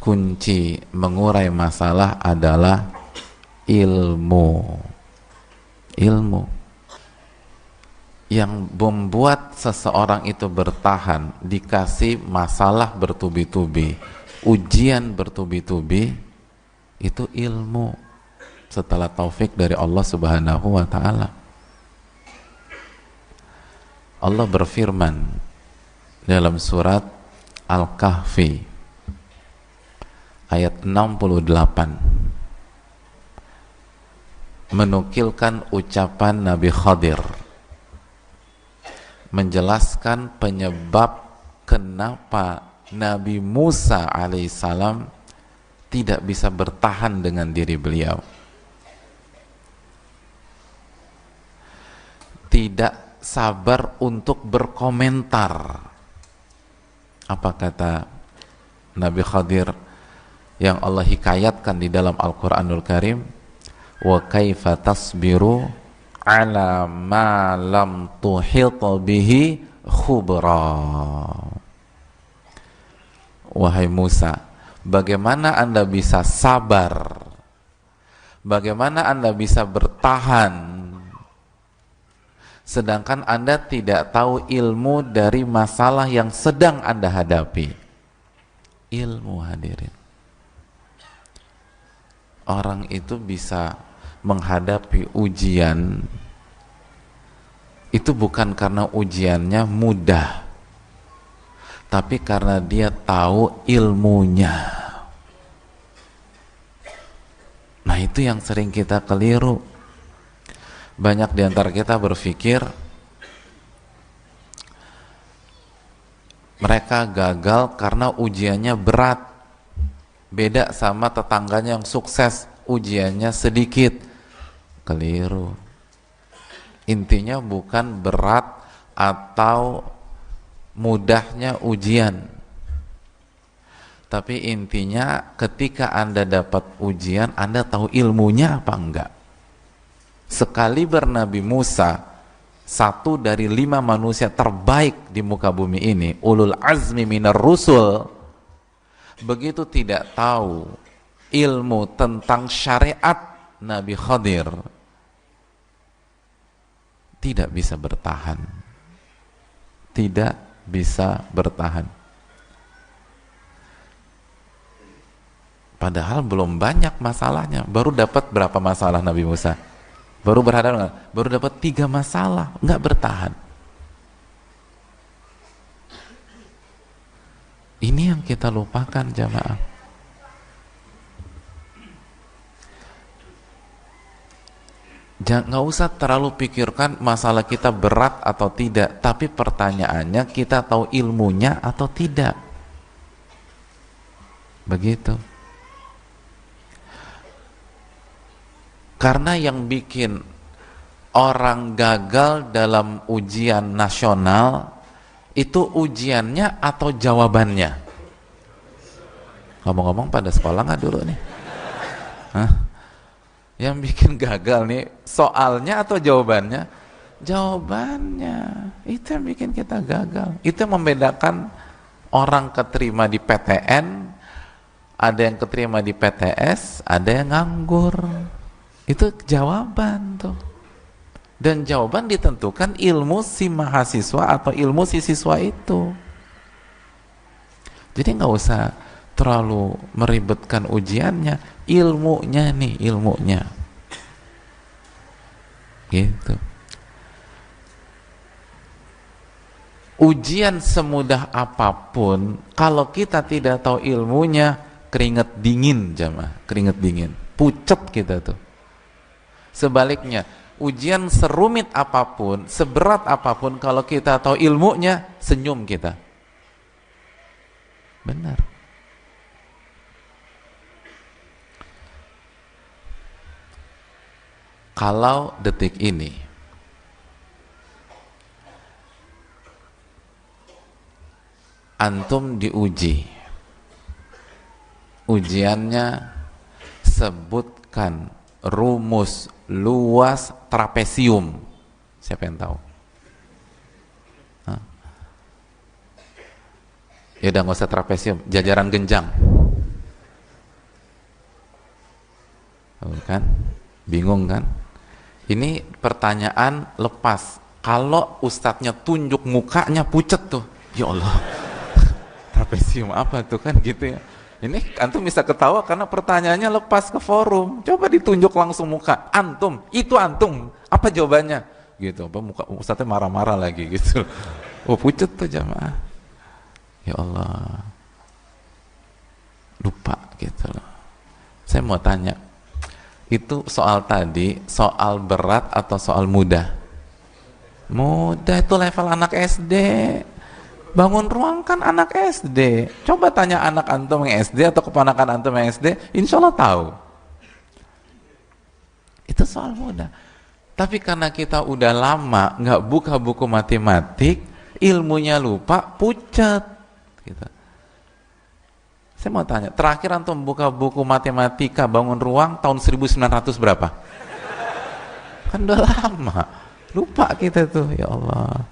kunci mengurai masalah adalah ilmu. Ilmu yang membuat seseorang itu bertahan, dikasih masalah bertubi-tubi, ujian bertubi-tubi, itu ilmu setelah taufik dari Allah Subhanahu wa ta'ala. Allah berfirman dalam surat Al-Kahfi ayat 68 menukilkan ucapan Nabi Khadir menjelaskan penyebab kenapa Nabi Musa alaihissalam tidak bisa bertahan dengan diri beliau, tidak sabar untuk berkomentar. Apa kata Nabi Khadir yang Allah hikayatkan di dalam Al-Quranul Karim? Wa kaifa tasbiru ala ma lam tuhit bihi khubra. Wahai Musa, bagaimana Anda bisa sabar, bagaimana Anda bisa bertahan sedangkan Anda tidak tahu ilmu dari masalah yang sedang Anda hadapi? Ilmu, hadirin. Orang itu bisa menghadapi ujian itu bukan karena ujiannya mudah, tapi karena dia tahu ilmunya. Nah, itu yang sering kita keliru. Banyak di antara kita berpikir mereka gagal karena ujiannya berat. Beda sama tetangganya yang sukses, ujiannya sedikit. Keliru. Intinya bukan berat atau mudahnya ujian, tapi intinya ketika Anda dapat ujian, Anda tahu ilmunya apa enggak. Sekali Nabi Musa, satu dari 5 manusia terbaik di muka bumi ini, ulul azmi minar rusul, begitu tidak tahu ilmu tentang syariat Nabi Khadir, tidak bisa bertahan, tidak bisa bertahan. Padahal belum banyak masalahnya, baru dapat berapa masalah Nabi Musa? Baru berhadapan, baru dapat 3 masalah, nggak bertahan. Ini yang kita lupakan, jamaah. Nggak usah terlalu pikirkan masalah kita berat atau tidak, tapi pertanyaannya kita tahu ilmunya atau tidak. Begitu. Karena yang bikin orang gagal dalam ujian nasional itu ujiannya atau jawabannya. Ngomong-ngomong, pada sekolah nggak dulu nih? Hah? Yang bikin gagal nih soalnya atau jawabannya? Jawabannya. Itu yang bikin kita gagal. Itu yang membedakan orang keterima di PTN, ada yang keterima di PTS, ada yang nganggur. Itu jawaban tuh. Dan jawaban ditentukan ilmu si mahasiswa atau ilmu si siswa itu. Jadi nggak usah terlalu meribetkan ujiannya, ilmunya nih, ilmunya. Gitu. Ujian semudah apapun, kalau kita tidak tahu ilmunya, keringet dingin, jamaah, keringet dingin, pucet kita tuh. Sebaliknya, ujian serumit apapun, seberat apapun, kalau kita tahu ilmunya, senyum kita. Benar. Kalau detik ini antum diuji, ujiannya sebutkan rumus luas trapesium. Siapa yang tahu? Hah? Ya udah, nggak usah trapesium, jajaran genjang. Tuh kan, bingung kan? Ini pertanyaan lepas. Kalau ustadznya tunjuk mukanya pucet tuh, ya Allah, trapesium apa tuh kan gitu ya. Ini antum bisa ketawa karena pertanyaannya lepas ke forum. Coba ditunjuk langsung muka, antum, itu antum, apa jawabannya? Gitu, apa muka ustadznya marah-marah lagi gitu. Oh pucet tuh jamaah. Ya Allah, lupa gitu loh. Saya mau tanya, itu soal tadi, soal berat atau soal mudah? Mudah, itu level anak SD. Bangun ruang kan anak SD. Coba tanya anak antum yang SD atau keponakan antum yang SD, insya Allah tahu. Itu soal mudah. Tapi karena kita udah lama nggak buka buku matematik, ilmunya lupa, pucat. Gitu. Saya mau tanya, terakhir antum buka buku matematika bangun ruang tahun 1900 berapa? Kan udah lama. Lupa kita tuh, ya Allah.